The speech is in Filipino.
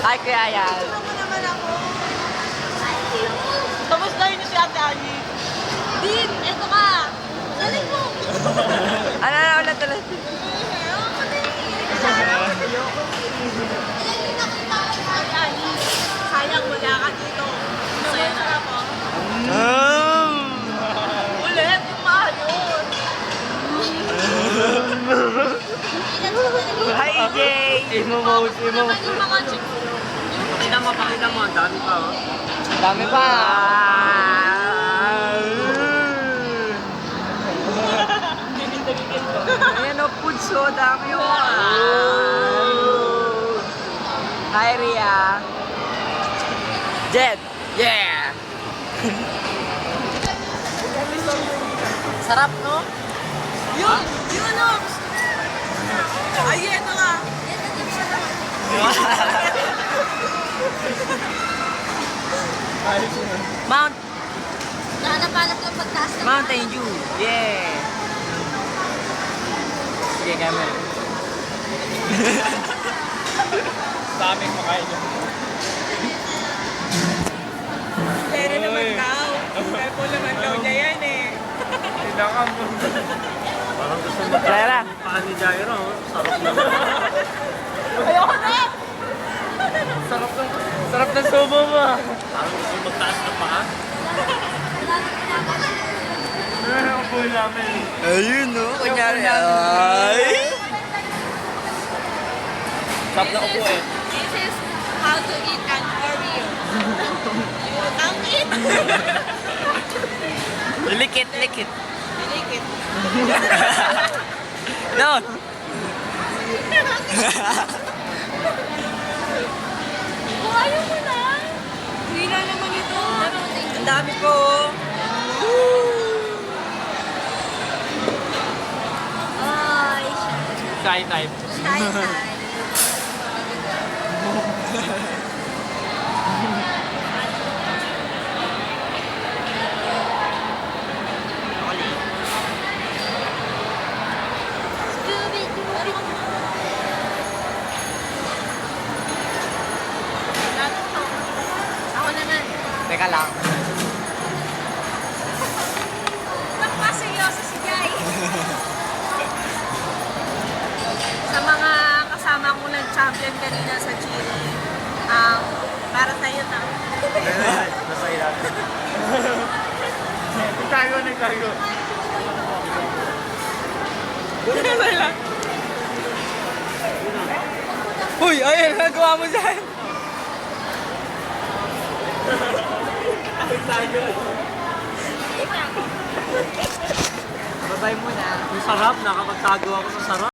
Hi, Kuya Ayan. Ano naman ako? Tapos na yun si Ate Ani. Din, eto ka. Galing mo. Ano na ulit ulit? Sayang wala ka dito. Masaya na ako. Ulit, yung maayos. Hi, EJ. Imo-mode, imo. Naman yung mga chicks. Pakita mo, ang dami pa, oh. Dami pa. Ayan o, putso. Dami o. Hi, Ria. Jed. Yeah. Sarap, no? Yun! Yun o! Ay, eto nga. Mount Nahanap-hanap yung pagtaas ng Mountain Dew. Yeah. Sige, kami. Daming makain yun. Pero naman daw. Careful naman daw niya yan eh. Kailangan mo. Parang gusto mo Clara. paan ni Jairo, oh. Sarap naman. Ayoko na! Sarap ng subo mo. Parang gusto mo magtaas ng paa. Ang buhay namin. Ayun, no? Kunyari. Ay! Sarap na upo eh. This is how to eat an Oreo. You can't eat. Likit, likit. You like it. No! Oh, ayaw mo na. Hila naman ito. Ang dami po. Ay, Sky type. shy. Ako naman. Teka lang. Nagpaseryoso si Jai. Sa mga kasama ko nag-champion kanina sa Chile, para sa'yo na. Masaya natin. Nagtago, nagtago. Uy, ayun, nagawa mo dyan. Babay muna. Ang sarap, nakapagtago ako sa sarap.